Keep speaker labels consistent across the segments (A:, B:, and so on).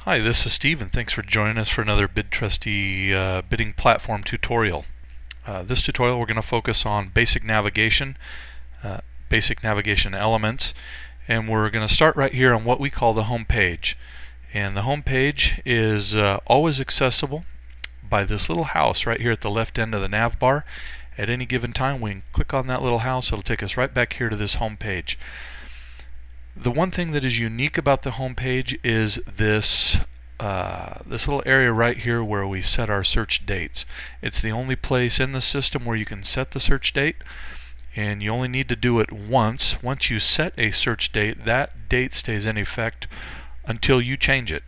A: Hi, this is Steve, and thanks for joining us for another Bidtrustee bidding platform tutorial. This tutorial we're going to focus on basic navigation, basic navigation elements, and we're going to start right here on what we call the home page. And the home page is always accessible by this little house right here at the left end of the nav bar. At any given time we can click on that little house. It'll take us right back here to this home page. The one thing that is unique about the home page is this little area right here where we set our search dates. It's the only place in the system where you can set the search date, and you only need to do it once. Once you set a search date, that date stays in effect until you change it.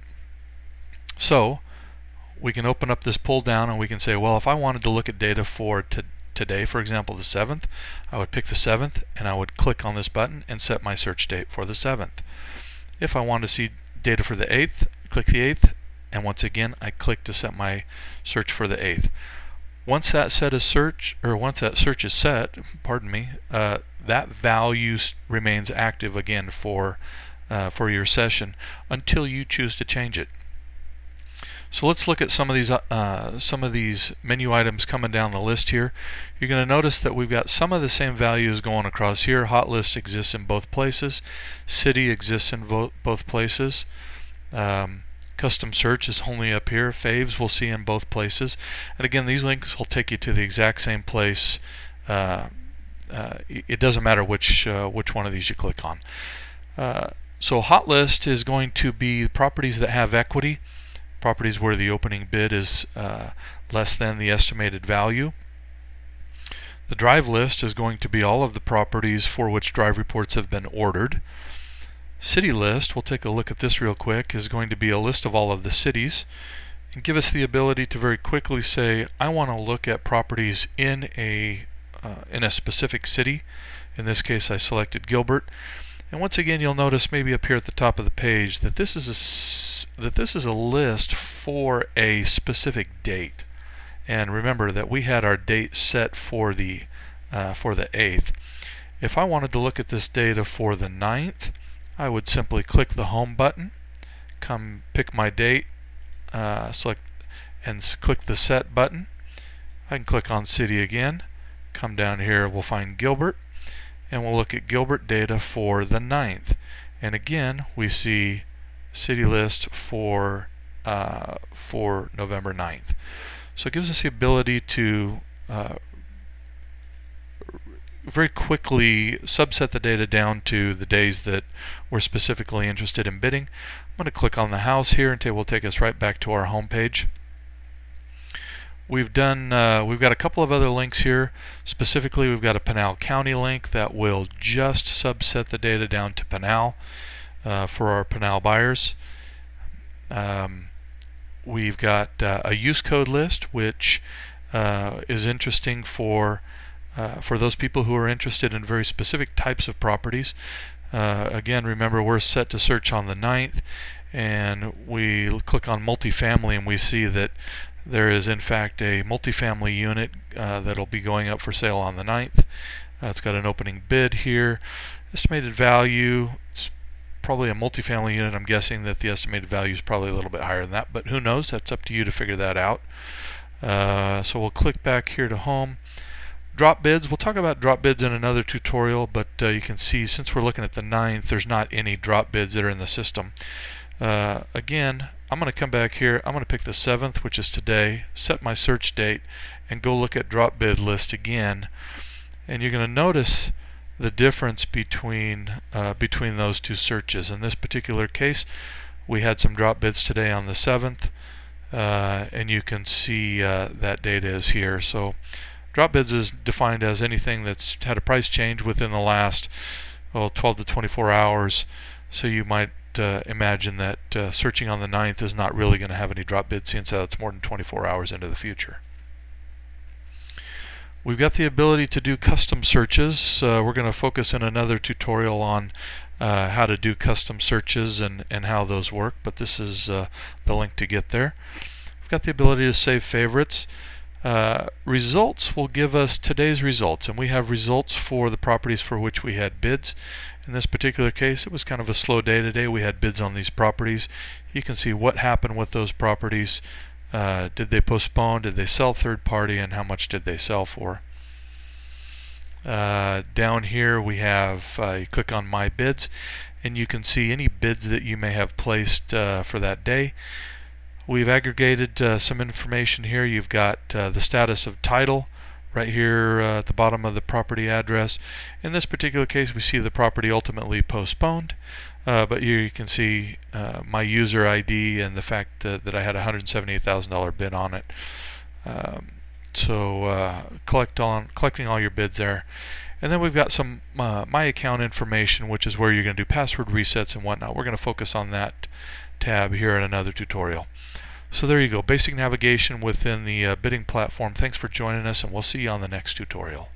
A: So we can open up this pull down and we can say, well, if I wanted to look at data for today, for example the 7th, I would pick the 7th and I would click on this button and set my search date for the 7th. If I want to see data for the 8th, click the 8th, and once again I click to set my search for the 8th. Once that search is set, that value remains active again for your session until you choose to change it. So let's look at some of these menu items coming down the list here. You're going to notice that we've got some of the same values going across here. Hot list exists in both places. City exists in both places. Custom search is only up here. Faves we'll see in both places. And again, these links will take you to the exact same place. It doesn't matter which one of these you click on. So hot list is going to be properties that have equity. Properties where the opening bid is less than the estimated value. The drive list is going to be all of the properties for which drive reports have been ordered. City list, we'll take a look at this real quick, is going to be a list of all of the cities and give us the ability to very quickly say, I want to look at properties in a specific city. In this case I selected Gilbert. And once again you'll notice maybe up here at the top of the page that this is a list for a specific date. And remember that we had our date set for the 8th. If I wanted to look at this data for the 9th, I would simply click the home button, come pick my date, select and click the set button. I can click on city again, come down here, we'll find Gilbert, and we'll look at Gilbert data for the 9th. And again we see city list for November 9th. So it gives us the ability to very quickly subset the data down to the days that we're specifically interested in bidding. I'm going to click on the house here and it will take us right back to our home page. We've got a couple of other links here. Specifically, we've got a Pinal County link that will just subset the data down to Pinal for our Pinal buyers. We've got a use code list, which is interesting for those people who are interested in very specific types of properties. Again, remember we're set to search on the 9th, and we click on multifamily and we see that there is in fact a multifamily unit that'll be going up for sale on the 9th. It's got an opening bid here. Estimated value, it's probably a multifamily unit. I'm guessing that the estimated value is probably a little bit higher than that, but who knows? That's up to you to figure that out. So we'll click back here to home. Drop bids, we'll talk about drop bids in another tutorial, but you can see since we're looking at the 9th, there's not any drop bids that are in the system. Again, I'm going to come back here, I'm going to pick the 7th, which is today, set my search date, and go look at drop bid list again. And you're going to notice the difference between those two searches. In this particular case, we had some drop bids today on the 7th, and you can see that data is here. So drop bids is defined as anything that's had a price change within the last 12 to 24 hours. So you might imagine that searching on the 9th is not really going to have any drop bids since that's more than 24 hours into the future. We've got the ability to do custom searches. We're going to focus in another tutorial on how to do custom searches and how those work, but this is the link to get there. We've got the ability to save favorites. Results will give us today's results, and we have results for the properties for which we had bids. In this particular case, it was kind of a slow day today. We had bids on these properties. You can see what happened with those properties. Did they postpone? Did they sell third party? And how much did they sell for? Down here we have, you click on My Bids, and you can see any bids that you may have placed for that day. We've aggregated some information here. You've got the status of title right here at the bottom of the property address. In this particular case, we see the property ultimately postponed, but here you can see my user ID and the fact that I had a $178,000 bid on it. Collecting all your bids there. And then we've got some my account information, which is where you're going to do password resets and whatnot. We're going to focus on that tab here in another tutorial. So there you go, basic navigation within the bidding platform. Thanks for joining us, and we'll see you on the next tutorial.